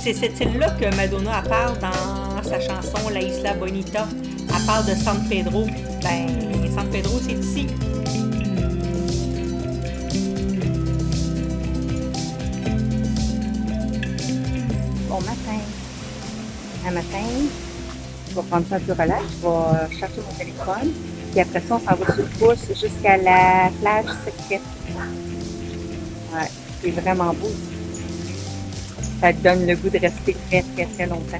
C'est cette île-là que Madonna elle parle dans sa chanson La Isla Bonita. Elle parle de San Pedro. Ben, San Pedro, c'est ici. Bon matin. Un matin, je vais prendre ça un peu relax. Je vais chercher mon téléphone. Puis après ça, on s'en va sur le pouce jusqu'à la plage secrète. Ouais, c'est vraiment beau. Ça te donne le goût de rester très, très, très longtemps.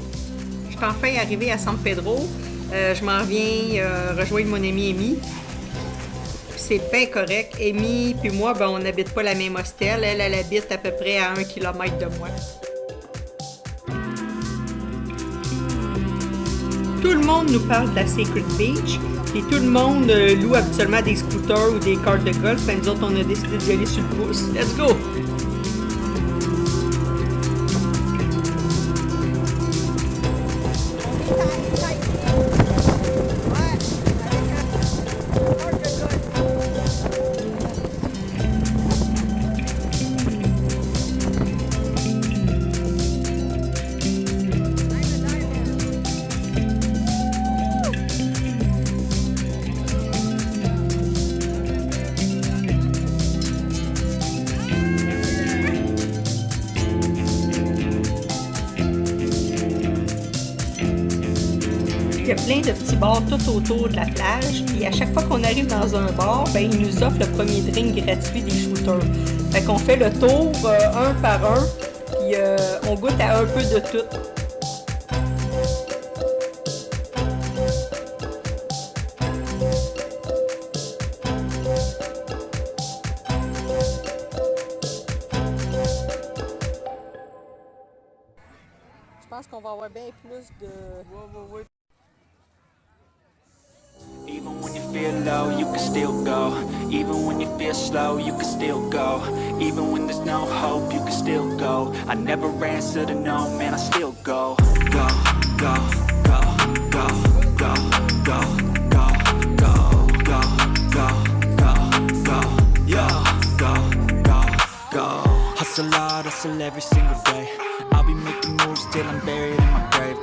Je suis enfin arrivée à San Pedro. Je m'en viens rejoindre mon amie Amy. C'est bien correct. Amy puis moi, ben, on n'habite pas la même hostel. Elle habite à peu près à 1 kilomètre de moi. Tout le monde nous parle de la Sacred Beach. Et tout le monde loue habituellement des scooters ou des cartes de golf. Et nous autres, on a décidé d'y aller sur le pouce. Let's go! Il y a plein de petits bars tout autour de la plage. Puis à chaque fois qu'on arrive dans un bar, ben, ils nous offrent le premier drink gratuit des shooters. Fait qu'on fait le tour un par un. Puis on goûte à un peu de tout. Je pense qu'on va avoir bien plus de... Even when you feel low, you can still go. Even when you feel slow, you can still go. Even when there's no hope, you can still go. I never answer to no, man, I still go. Go, go, go, go, go, go, go, go, go, go, go, go, yeah, go, go, go. Hustle hard, hustle every single day. I'll be making moves till I'm buried in my grave.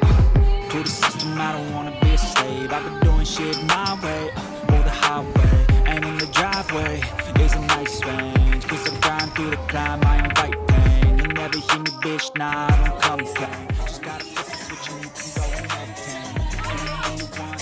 To the system, I don't wanna be a slave. I've been doing shit my way, or the highway. And in the driveway is a nice range. Cause I'm grind through the climb, I invite pain. You never hear me, bitch, nah, I don't complain. Just gotta flip the switch and you can go and maintain. Anything you want,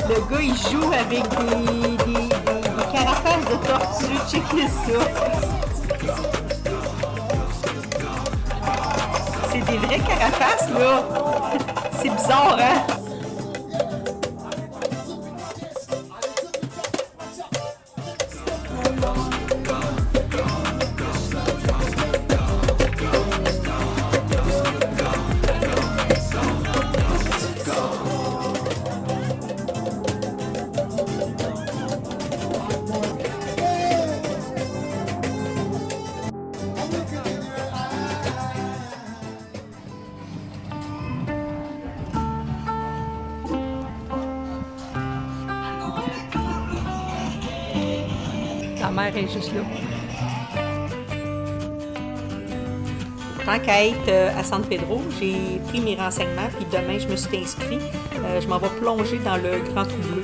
Le gars, il joue avec des carapaces de tortue. Checkez ça. C'est des vraies carapaces, là. C'est bizarre, hein? La mer est juste là. Tant qu'à être à San Pedro, j'ai pris mes renseignements, puis demain, je me suis inscrit. Je m'en vais plonger dans le Grand Trou Bleu.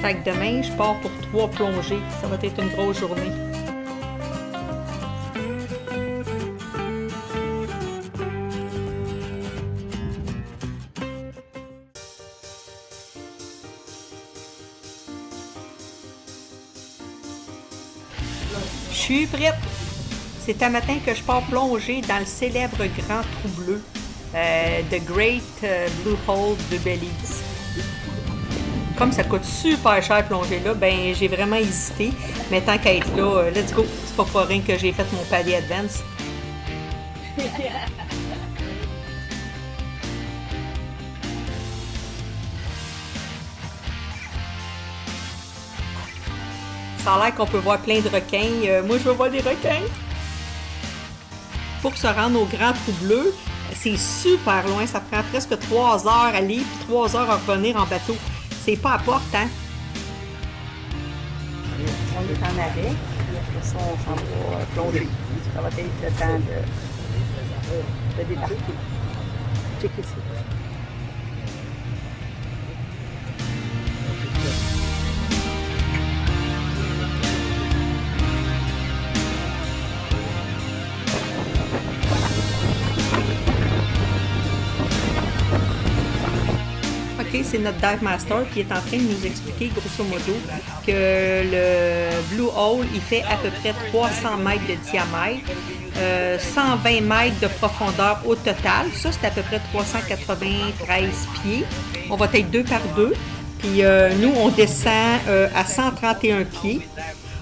Fait que demain, je pars pour 3 plongées. Ça va être une grosse journée. Je suis prête! C'est un matin que je pars plonger dans le célèbre Grand Trou Bleu, The Great Blue Hole de Belize. Comme ça coûte super cher plonger là, ben j'ai vraiment hésité. Mais tant qu'à être là, let's go! C'est pas pour rien que j'ai fait mon palier advance. Ça a l'air qu'on peut voir plein de requins. Moi, je veux voir des requins! Pour se rendre au Grand Trou Bleu, c'est super loin. Ça prend presque 3 heures à aller puis 3 heures à revenir en bateau. C'est pas à porte, hein? On est en arrêt, et après ça, on s'en va plonger. Ça va être le temps de débarquer. Checker ça. C'est notre dive master qui est en train de nous expliquer grosso modo que le Blue Hole il fait à peu près 300 mètres de diamètre, 120 mètres de profondeur au total. Ça, c'est à peu près 393 pieds. On va être 2 par 2. Puis nous, on descend à 131 pieds.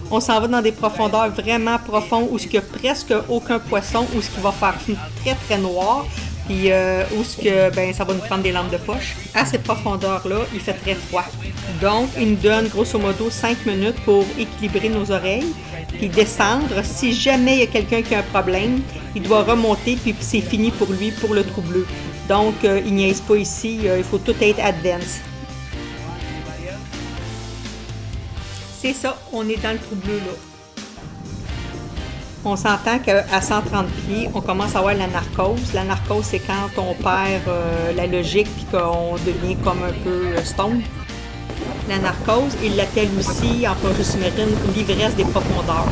On s'en va dans des profondeurs vraiment profondes où il n'y a presque aucun poisson, où ce qui va faire très très noir. Puis où ce que, ben, ça va nous prendre des lampes de poche. À ces profondeurs-là, il fait très froid. Donc, il nous donne grosso modo 5 minutes pour équilibrer nos oreilles, puis descendre. Si jamais il y a quelqu'un qui a un problème, il doit remonter, puis c'est fini pour lui, pour le Trou Bleu. Donc, il niaise pas ici, il faut tout être advance. C'est ça, on est dans le Trou Bleu là. On s'entend qu'à 130 pieds, on commence à avoir la narcose. La narcose, c'est quand on perd la logique et qu'on devient comme un peu stone. La narcose, ils l'appellent aussi, en plongée sous-marine, l'ivresse des profondeurs.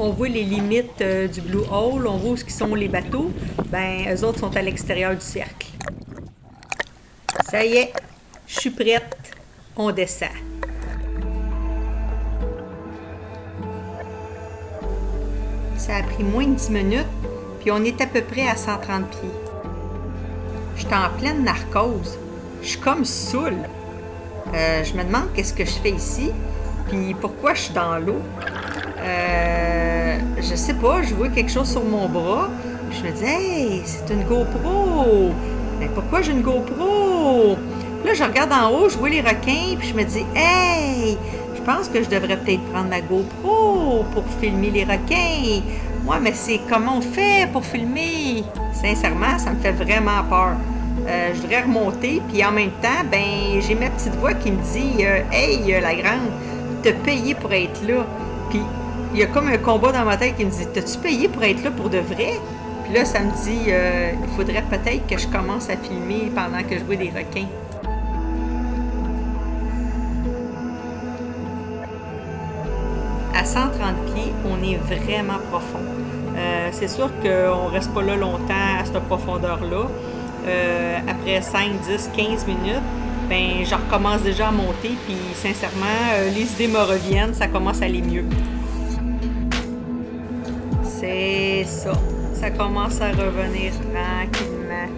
On voit les limites du Blue Hole, on voit où sont les bateaux. Ben, eux autres sont à l'extérieur du cercle. Ça y est, je suis prête, on descend. Ça a pris moins de 10 minutes, puis on est à peu près à 130 pieds. Je suis en pleine narcose, je suis comme saoule. Je me demande qu'est-ce que je fais ici, puis pourquoi je suis dans l'eau. Je sais pas, je vois quelque chose sur mon bras. Puis je me dis, hey, c'est une GoPro. Mais pourquoi j'ai une GoPro? Là, je regarde en haut, je vois les requins, puis je me dis, hey, je pense que je devrais peut-être prendre ma GoPro pour filmer les requins. Ouais, mais c'est comment on fait pour filmer? Sincèrement, ça me fait vraiment peur. Je voudrais remonter, puis en même temps, ben, j'ai ma petite voix qui me dit, hey, la grande, t'as payé pour être là. Puis il y a comme un combat dans ma tête qui me dit, t'as-tu payé pour être là pour de vrai? Puis là, ça me dit, il faudrait peut-être que je commence à filmer pendant que je vois des requins. À 130 pieds, on est vraiment profond. C'est sûr qu'on ne reste pas là longtemps à cette profondeur-là. Après 5, 10, 15 minutes, ben, je recommence déjà à monter, puis sincèrement, les idées me reviennent, ça commence à aller mieux. C'est ça. Ça commence à revenir tranquillement.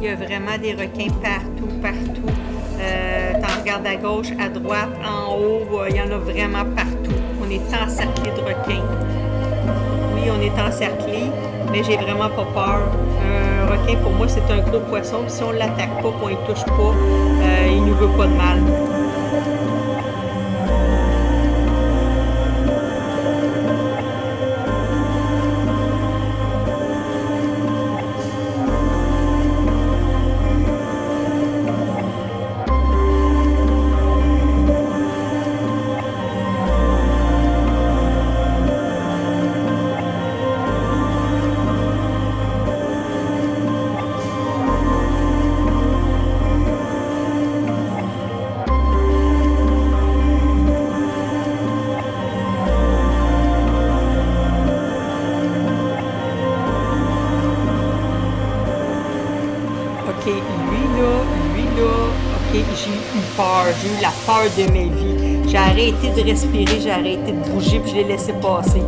Il y a vraiment des requins partout. T'en regardes à gauche, à droite, en haut, il y en a vraiment partout. On est est encerclé de requins. Oui, on est encerclé, mais j'ai vraiment pas peur. Un requin, pour moi, c'est un gros poisson. Puis si on l'attaque pas, qu'on ne touche pas, il nous veut pas de mal. Ok, j'ai eu peur, j'ai eu la peur de ma vie. J'ai arrêté de respirer, j'ai arrêté de bouger, puis je l'ai laissé passer.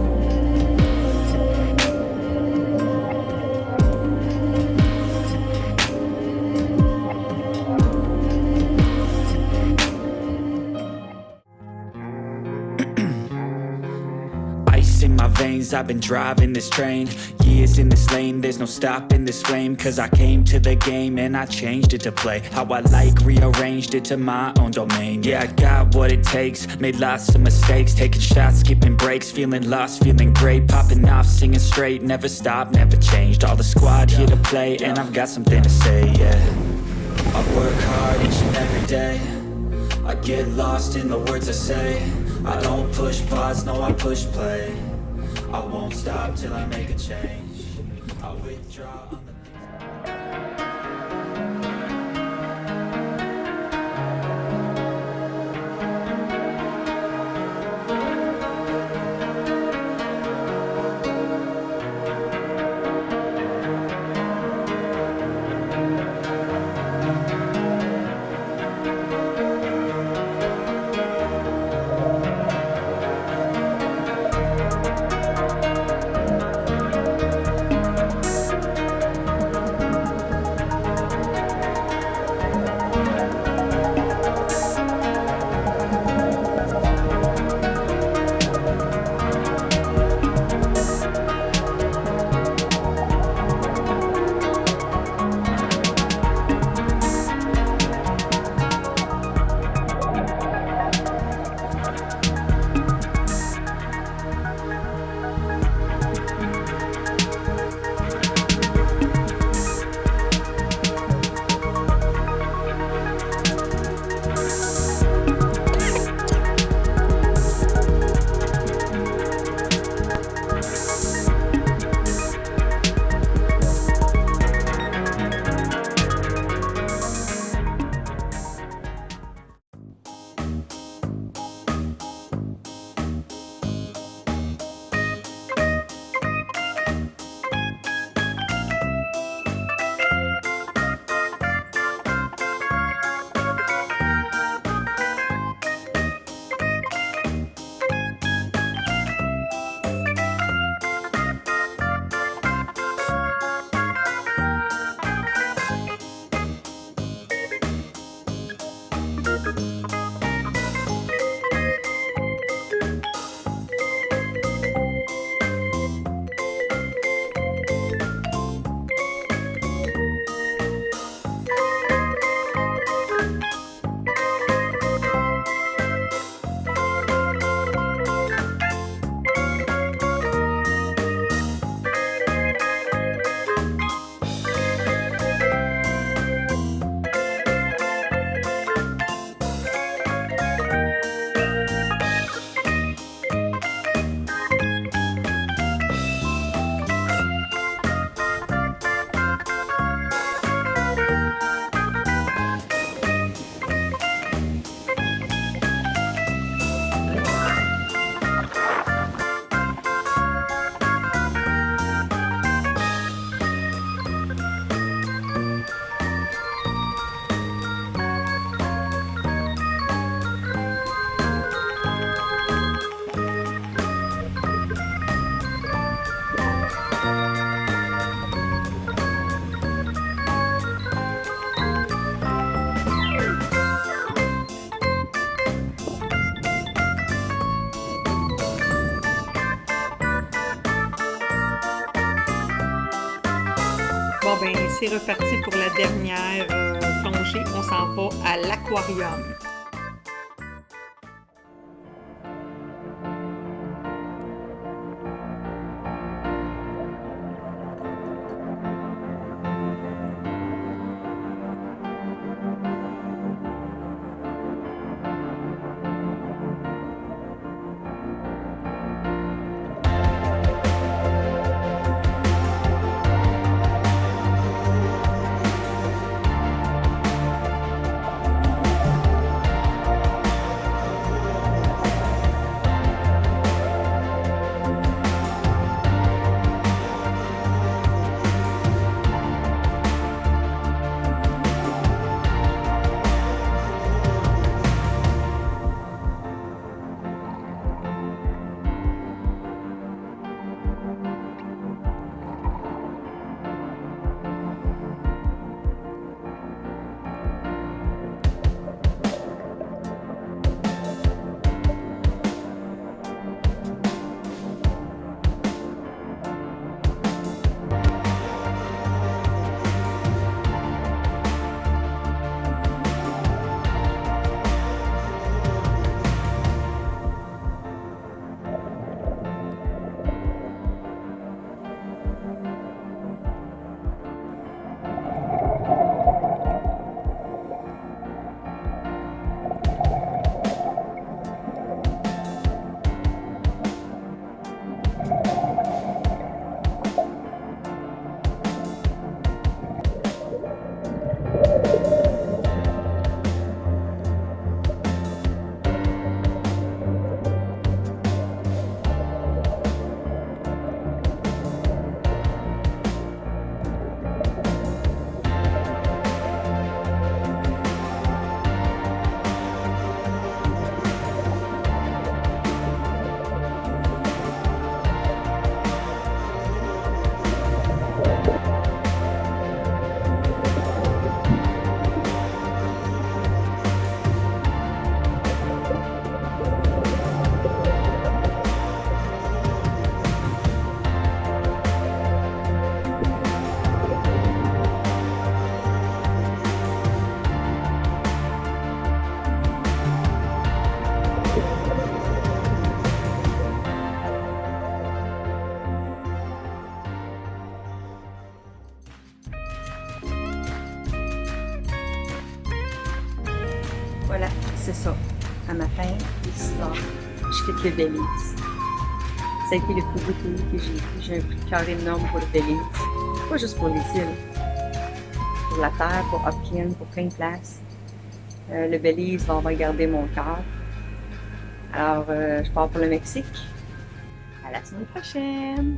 Ice in my veins, I've been driving this train. Years in this lane, there's no stopping this flame. Cause I came to the game and I changed it to play how I like, rearranged it to my own domain. Yeah, I got what it takes, made lots of mistakes, taking shots, skipping breaks, feeling lost, feeling great, popping off, singing straight, never stopped, never changed. All the squad here to play and I've got something to say, yeah. I work hard each and every day, I get lost in the words I say. I don't push pause, no I push play. I won't stop till I make a change. I withdraw on the Bon, ben, c'est reparti pour la dernière plongée. On s'en va à l'aquarium. Voilà, c'est ça. À matin, ici, je quitte le Belize. Ça a été le plus beau pays que j'ai vu. J'ai un coup de cœur énorme pour le Belize. Pas juste pour les îles. Pour la terre, pour Hopkins, pour plein de places. Le Belize va avoir gardé mon cœur. Alors, je pars pour le Mexique. À la semaine prochaine!